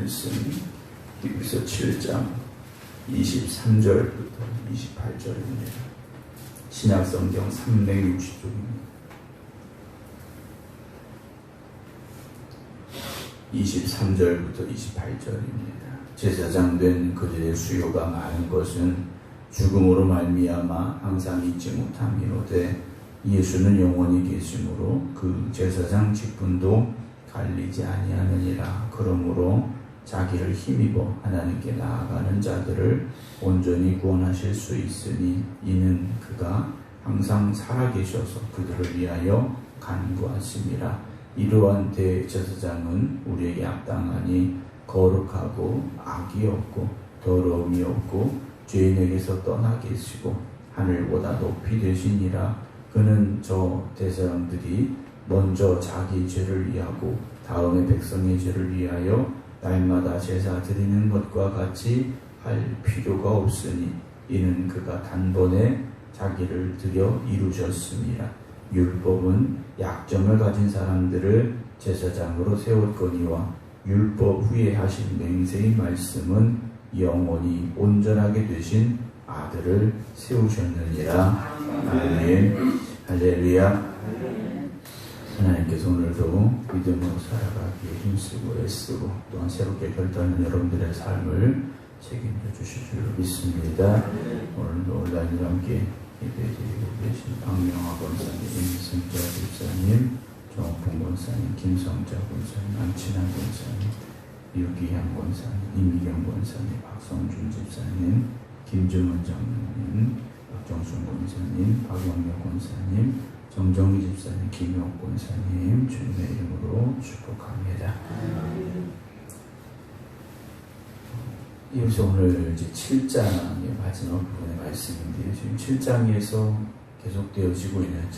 말씀 히브리서 7장 23절부터 28절입니다. 신약성경 360쪽입니다. 23절부터 28절입니다. 제사장 된 그들의 수요가 많은 것은 죽음으로 말미암아 항상 잊지 못함이로되 예수는 영원히 계심으로 그 제사장 직분도 갈리지 아니하느니라. 그러므로 자기를 힘입어 하나님께 나아가는 자들을 온전히 구원하실 수 있으니 이는 그가 항상 살아계셔서 그들을 위하여 간구하심이라. 이러한 대제사장은 우리에게 합당하니 거룩하고 악이 없고 더러움이 없고 죄인에게서 떠나 계시고 하늘보다 높이 되시니라. 그는 저 대제사장들이 먼저 자기 죄를 위하고 다음에 백성의 죄를 위하여 날마다 제사 드리는 것과 같이 할 필요가 없으니 이는 그가 단번에 자기를 드려 이루셨습니다. 율법은 약점을 가진 사람들을 제사장으로 세웠거니와 율법 후에 하신 맹세의 말씀은 영원히 온전하게 되신 아들을 세우셨느니라. 아멘. 할렐루야. 하나님께서 오늘도 믿음으로 살아가기에 힘쓰고 애쓰고 또한 새롭게 결단하는 여러분들의 삶을 책임져 주실 줄 믿습니다. 오늘도 온라인으로 함께 예배드리고 계신 박명화 권사님, 임승자 집사님, 정옥봉 권사님, 김성자 권사님, 안친환 권사님, 유기향 권사님, 임미경 권사님, 박성준 집사님, 김준원 장로님, 박정순 권사님, 박영혁 권사님, 정정희 집사님, 김용 권사님 주님의 이름으로 축복합니다. 여기서 오늘 이제 7장의 마지막 부분의 말씀인데요. 지금 7장에서 계속되어지고 있는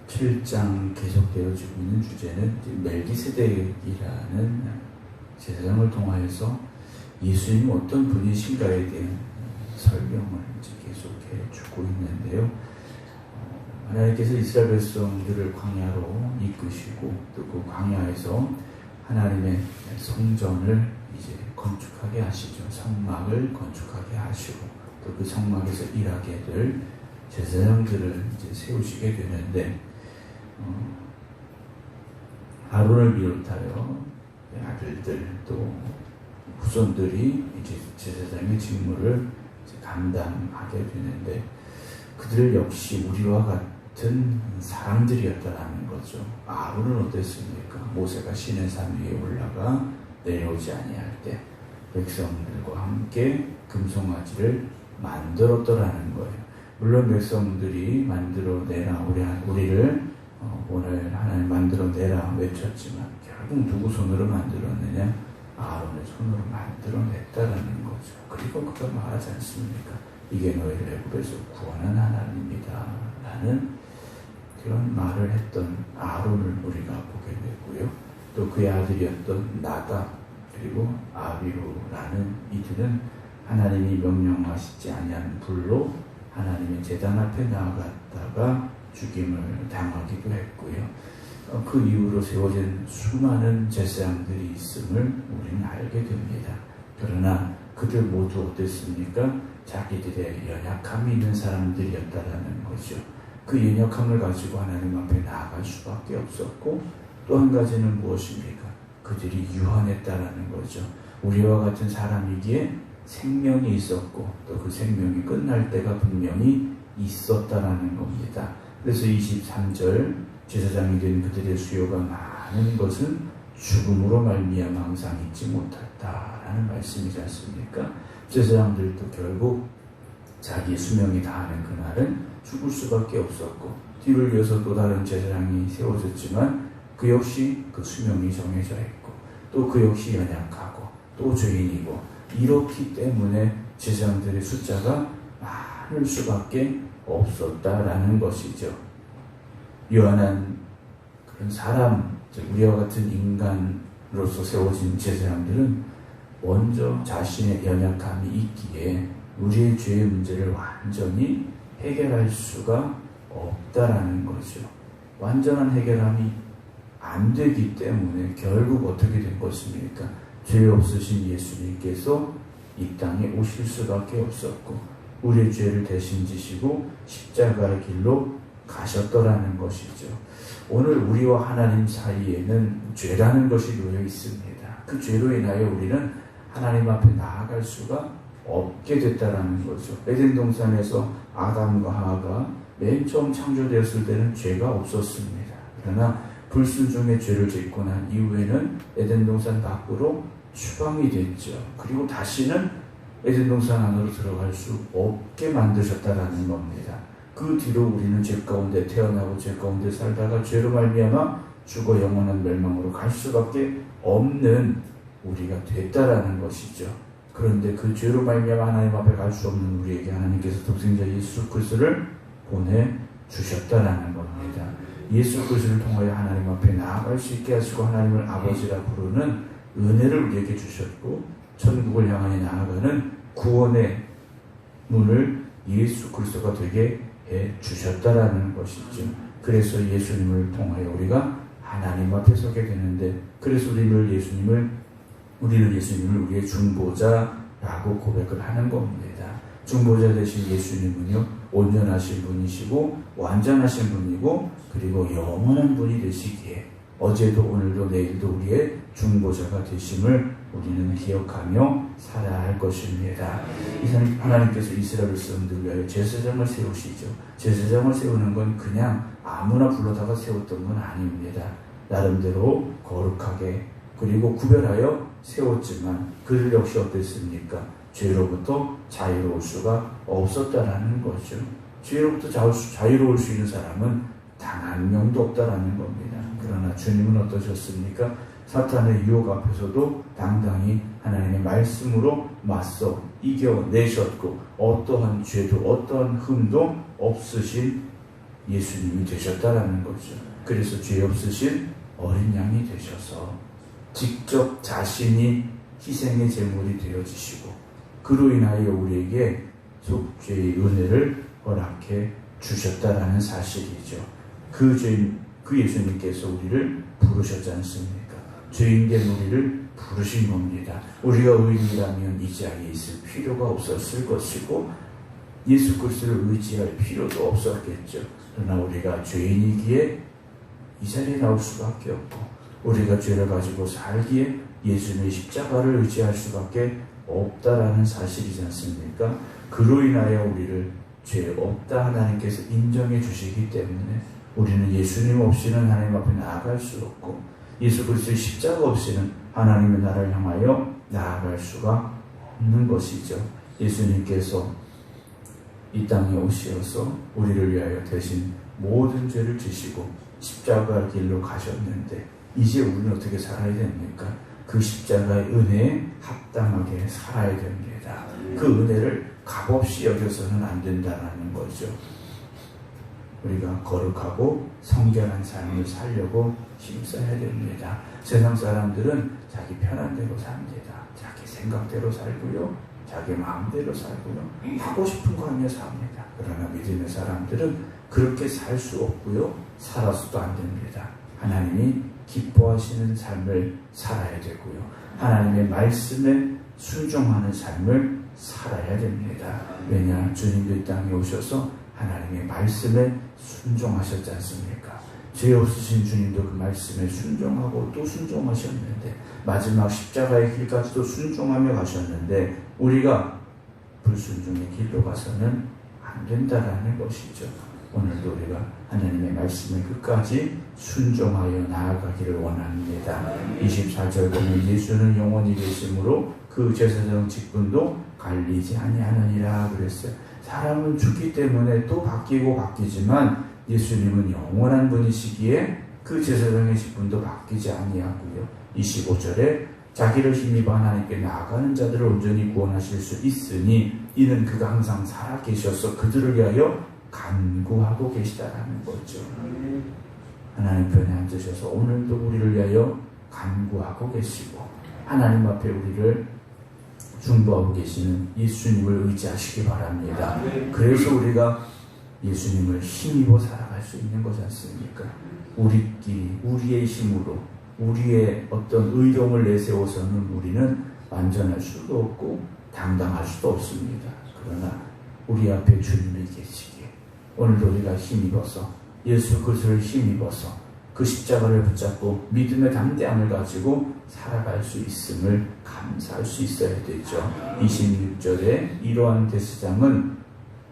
7장 계속되어지고 있는 주제는 멜기세덱이라는 제사장을 통하여서 예수님이 어떤 분이신가에 대한 설명을 이제 계속해 주고 있는데요. 하나님께서 이스라엘 백성들을 광야로 이끄시고 또 그 광야에서 하나님의 성전을 이제 건축하게 하시죠. 성막을 건축하게 하시고 또 그 성막에서 일하게 될 제사장들을 이제 세우시게 되는데 아론을 비롯하여 아들들 또 후손들이 이제 제사장의 직무를 이제 감당하게 되는데 그들 역시 우리와 같은 사람들이었다라는 거죠. 아론은 어땠습니까? 모세가 시내산 위에 올라가 내려오지 아니할 때 백성들과 함께 금송아지를 만들었더라는 거예요. 물론 백성들이 만들어내라 우리를 오늘 하나님 만들어내라 외쳤지만 결국 누구 손으로 만들었느냐? 아론의 손으로 만들어냈다라는 거죠. 그리고 그가 말하지 않습니까? 이게 너희를 애굽에서 구원한 하나님입니다 라는 그런 말을 했던 아론을 우리가 보게 되고요. 또 그의 아들이었던 나답 그리고 아비후라는 이들은 하나님이 명령하시지 아니한 불로 하나님의 제단 앞에 나아갔다가 죽임을 당하기도 했고요. 그 이후로 세워진 수많은 제사장들이 있음을 우리는 알게 됩니다. 그러나 그들 모두 어땠습니까? 자기들의 연약함이 있는 사람들이었다라는 거죠. 그 연약함을 가지고 하나님 앞에 나아갈 수밖에 없었고 또 한 가지는 무엇입니까? 그들이 유한했다라는 거죠. 우리와 같은 사람이기에 생명이 있었고 또 그 생명이 끝날 때가 분명히 있었다라는 겁니다. 그래서 23절 제사장이 된 그들의 수요가 많은 것은 죽음으로 말미암아 항상 잊지 못했다라는 말씀이지 않습니까? 제사장들도 결국 자기 수명이 다하는 그날은 죽을 수밖에 없었고 뒤를 이어서 또 다른 제사장이 세워졌지만 그 역시 그 수명이 정해져 있고 또 그 역시 연약하고 또 죄인이고 이렇기 때문에 제사장들의 숫자가 많을 수밖에 없었다라는 것이죠. 유한한 그런 사람, 우리와 같은 인간으로서 세워진 제사장들은 먼저 자신의 연약함이 있기에 우리의 죄의 문제를 완전히 해결할 수가 없다라는 거죠. 완전한 해결함이 안 되기 때문에 결국 어떻게 된 것입니까? 죄 없으신 예수님께서 이 땅에 오실 수밖에 없었고 우리의 죄를 대신 지시고 십자가의 길로 가셨더라는 것이죠. 오늘 우리와 하나님 사이에는 죄라는 것이 놓여 있습니다. 그 죄로 인하여 우리는 하나님 앞에 나아갈 수가 없게 됐다라는 거죠. 에덴 동산에서 아담과 하와가 맨 처음 창조되었을 때는 죄가 없었습니다. 그러나 불순종의 죄를 짓고 난 이후에는 에덴 동산 밖으로 추방이 됐죠. 그리고 다시는 에덴 동산 안으로 들어갈 수 없게 만드셨다라는 겁니다. 그 뒤로 우리는 죄 가운데 태어나고 죄 가운데 살다가 죄로 말미암아 죽어 영원한 멸망으로 갈 수밖에 없는 우리가 됐다라는 것이죠. 그런데 그 죄로 말미암아 하나님 앞에 갈 수 없는 우리에게 하나님께서 독생자 예수 그리스도를 보내주셨다라는 겁니다. 예수 그리스도를 통하여 하나님 앞에 나아갈 수 있게 하시고 하나님을 아버지라 부르는 은혜를 우리에게 주셨고 천국을 향하여 나아가는 구원의 문을 예수 그리스도가 되게 해 주셨다라는 것이죠. 그래서 예수님을 통하여 우리가 하나님 앞에 서게 되는데, 그래서 우리는 예수님을 우리의 중보자라고 고백을 하는 겁니다. 중보자 되신 예수님은요, 온전하신 분이시고 완전하신 분이고 그리고 영원한 분이 되시기에 어제도 오늘도 내일도 우리의 중보자가 되심을 우리는 기억하며 살아야 할 것입니다. 하나님께서 이스라엘 백성들을 위하여 제사장을 세우시죠. 제사장을 세우는 건 그냥 아무나 불러다가 세웠던 건 아닙니다. 나름대로 거룩하게 그리고 구별하여 세웠지만 그들 역시 어땠습니까? 죄로부터 자유로울 수가 없었다라는 거죠. 죄로부터 자유로울 수 있는 사람은 단 한 명도 없다라는 겁니다. 그러나 주님은 어떠셨습니까? 사탄의 유혹 앞에서도 당당히 하나님의 말씀으로 맞서 이겨내셨고 어떠한 죄도 어떠한 흠도 없으신 예수님이 되셨다라는 거죠. 그래서 죄 없으신 어린 양이 되셔서 직접 자신이 희생의 제물이 되어지시고 그로 인하여 우리에게 속죄의 은혜를 허락해 주셨다라는 사실이죠. 그 예수님께서 우리를 부르셨지 않습니까? 죄인된 우리를 부르신 겁니다. 우리가 의인이라면 이 자리에 있을 필요가 없었을 것이고 예수 그리스도를 의지할 필요도 없었겠죠. 그러나 우리가 죄인이기에 이 자리에 나올 수밖에 없고 우리가 죄를 가지고 살기에 예수님의 십자가를 의지할 수밖에 없다라는 사실이지 않습니까? 그로 인하여 우리를 죄 없다 하나님께서 인정해 주시기 때문에 우리는 예수님 없이는 하나님 앞에 나아갈 수 없고 예수 그리스도의 십자가 없이는 하나님의 나라를 향하여 나아갈 수가 없는 것이죠. 예수님께서 이 땅에 오시어서 우리를 위하여 대신 모든 죄를 지시고 십자가 길로 가셨는데 이제 우리는 어떻게 살아야 됩니까? 그 십자가의 은혜에 합당하게 살아야 됩니다. 그 은혜를 값없이 여겨서는 안 된다는 거죠. 우리가 거룩하고 성결한 삶을 살려고 힘써야 됩니다. 세상 사람들은 자기 편한 대로 삽니다. 자기 생각대로 살고요. 자기 마음대로 살고요. 하고 싶은 거 하며 삽니다. 그러나 믿음의 사람들은 그렇게 살 수 없고요. 살아서도 안 됩니다. 하나님이 기뻐하시는 삶을 살아야 되고요. 하나님의 말씀에 순종하는 삶을 살아야 됩니다. 왜냐? 주님도 이 땅에 오셔서 하나님의 말씀에 순종하셨지 않습니까? 죄 없으신 주님도 그 말씀에 순종하고 또 순종하셨는데 마지막 십자가의 길까지도 순종하며 가셨는데 우리가 불순종의 길로 가서는 안 된다라는 것이죠. 오늘도 우리가 하나님의 말씀을 끝까지 순종하여 나아가기를 원합니다. 24절 보면 예수는 영원히 계심으로 그 제사장 직분도 갈리지 아니하느니라 그랬어요. 사람은 죽기 때문에 또 바뀌지만 예수님은 영원한 분이시기에 그 제사장의 직분도 바뀌지 아니하고요. 25절에 자기를 힘입어 하나님께 나아가는 자들을 온전히 구원하실 수 있으니 이는 그가 항상 살아계셔서 그들을 위하여 간구하고 계시다라는 거죠. 하나님 편에 앉으셔서 오늘도 우리를 위하여 간구하고 계시고 하나님 앞에 우리를 중보하고 계시는 예수님을 의지하시기 바랍니다. 그래서 우리가 예수님을 힘입어 살아갈 수 있는 거지 않습니까? 우리끼리 우리의 힘으로 우리의 어떤 의dom을 내세워서는 우리는 완전할 수도 없고 당당할 수도 없습니다. 그러나 우리 앞에 주님이 계시기에 오늘도 우리가 힘입어서 예수 그리스도를 힘입어서 그 십자가를 붙잡고 믿음의 담대함을 가지고 살아갈 수 있음을 감사할 수 있어야 되죠. 26절에 이러한 대제사장은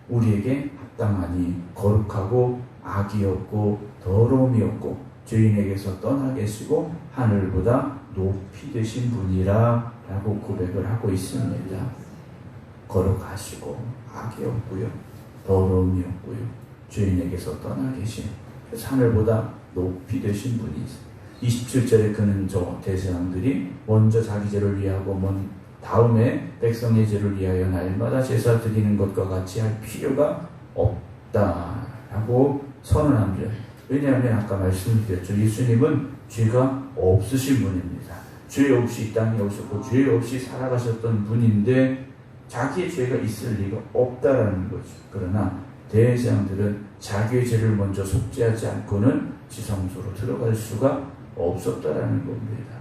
우리에게 합당하니 거룩하고 악이 없고 더러움이 없고 죄인에게서 떠나 계시고 하늘보다 높이 되신 분이라 라고 고백을 하고 있습니다. 거룩하시고 악이 없고요, 더러움이 없고요, 죄인에게서 떠나 계신 하늘보다 높이 되신 분이죠. 27절에 그는 저 대제사장들이 먼저 자기 죄를 위하고 다음에 백성의 죄를 위하여 날마다 제사 드리는 것과 같이 할 필요가 없다라고 선언합니다. 왜냐하면 아까 말씀드렸죠. 예수님은 죄가 없으신 분입니다. 죄 없이 이 땅에 오셨고 죄 없이 살아가셨던 분인데 자기의 죄가 있을 리가 없다라는 거죠. 그러나 대제사장들은 자기의 죄를 먼저 속죄하지 않고는 지성소로 들어갈 수가 없었다라는 겁니다.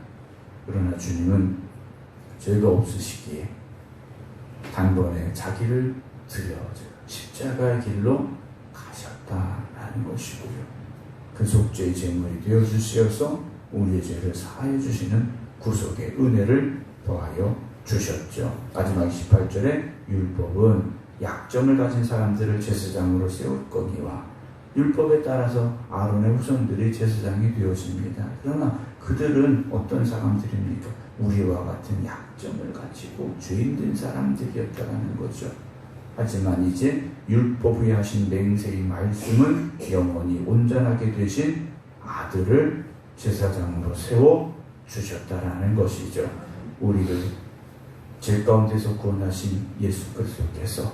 그러나 주님은 죄가 없으시기에 단번에 자기를 드려 십자가의 길로 가셨다라는 것이고요. 그 속죄의 제물이 되어주시어서 우리의 죄를 사하여 주시는 구속의 은혜를 더하여 주셨죠. 마지막 28절에 율법은 약점을 가진 사람들을 제사장으로 세울 거니와 율법에 따라서 아론의 후손들이 제사장이 되어집니다. 그러나 그들은 어떤 사람들입니까? 우리와 같은 약점을 가지고 죄인된 사람들이었다는 거죠. 하지만 이제 율법 위에 하신 맹세의 말씀은 영원히 온전하게 되신 아들을 제사장으로 세워 주셨다라는 것이죠. 우리를 죄 가운데서 구원하신 예수 그리스도께서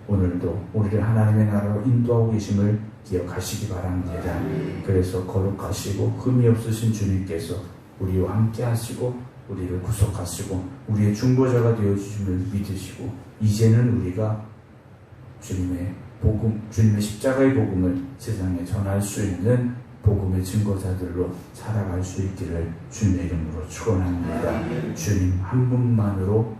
오늘도 우리를 하나님의 나라로 인도하고 계심을 기억하시기 바랍니다. 그래서 거룩하시고 흠이 없으신 주님께서 우리와 함께 하시고 우리를 구속하시고 우리의 중보자가 되어주심을 믿으시고 이제는 우리가 주님의 복음, 주님의 십자가의 복음을 세상에 전할 수 있는 복음의 증거자들로 살아갈 수 있기를 주님의 이름으로 축원합니다. 주님 한 분만으로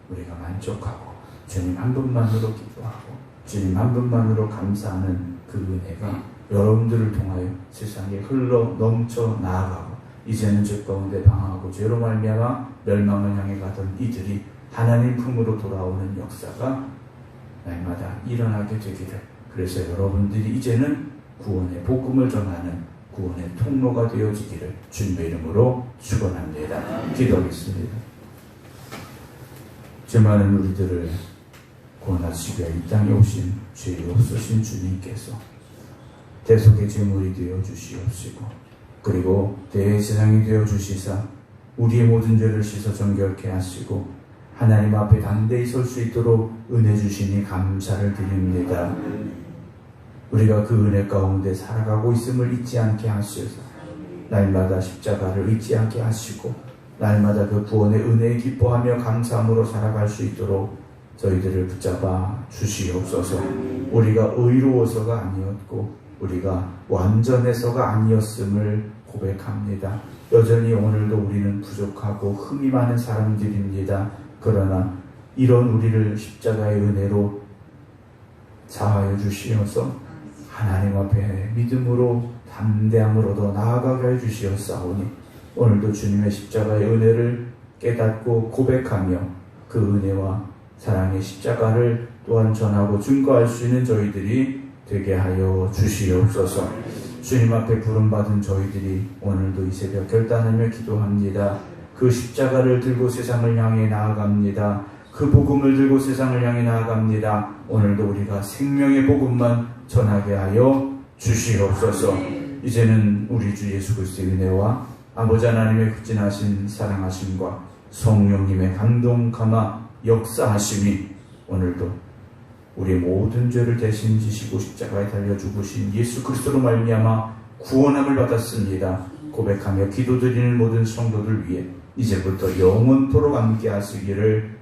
우리가 만족하고 주님 한 분만으로 기도하고 주님 한 분만으로 감사하는 그 은혜가 여러분들을 통하여 세상에 흘러 넘쳐 나아가고 이제는 죄 가운데 방황하고 죄로 말미암아 멸망을 향해 가던 이들이 하나님 품으로 돌아오는 역사가 날마다 일어나게 되기를, 그래서 여러분들이 이제는 구원의 복음을 전하는 구원의 통로가 되어지기를 주님의 이름으로 축원합니다. 기도하겠습니다. 죄 많은 우리들을 구원하시기 위해 이 땅에 오신 죄 없으신 주님께서 대속의 제물이 되어 주시옵시고 그리고 대제사장이 되어 주시사 우리의 모든 죄를 씻어 정결케 하시고 하나님 앞에 담대히 설 수 있도록 은혜 주시니 감사를 드립니다. 우리가 그 은혜 가운데 살아가고 있음을 잊지 않게 하시옵소서. 날마다 십자가를 잊지 않게 하시고 날마다 그 구원의 은혜에 기뻐하며 감사함으로 살아갈 수 있도록 저희들을 붙잡아 주시옵소서. 우리가 의로워서가 아니었고 우리가 완전해서가 아니었음을 고백합니다. 여전히 오늘도 우리는 부족하고 흠이 많은 사람들입니다. 그러나 이런 우리를 십자가의 은혜로 사하여 주시어서 하나님 앞에 믿음으로 담대함으로 더 나아가게 해 주시었사오니 오늘도 주님의 십자가의 은혜를 깨닫고 고백하며 그 은혜와 사랑의 십자가를 또한 전하고 증거할 수 있는 저희들이 되게 하여 주시옵소서. 주님 앞에 부름받은 저희들이 오늘도 이 새벽 결단하며 기도합니다. 그 십자가를 들고 세상을 향해 나아갑니다. 그 복음을 들고 세상을 향해 나아갑니다. 오늘도 우리가 생명의 복음만 전하게 하여 주시옵소서. 이제는 우리 주 예수 그리스도의 은혜와 아버지 하나님의 극진하신 사랑하심과 성령님의 감동감화 역사하심이 오늘도 우리의 모든 죄를 대신 지시고 십자가에 달려 죽으신 예수 그리스도로 말미암아 구원함을 받았습니다. 고백하며 기도드리는 모든 성도들 위해 이제부터 영원토록 함께 하시기를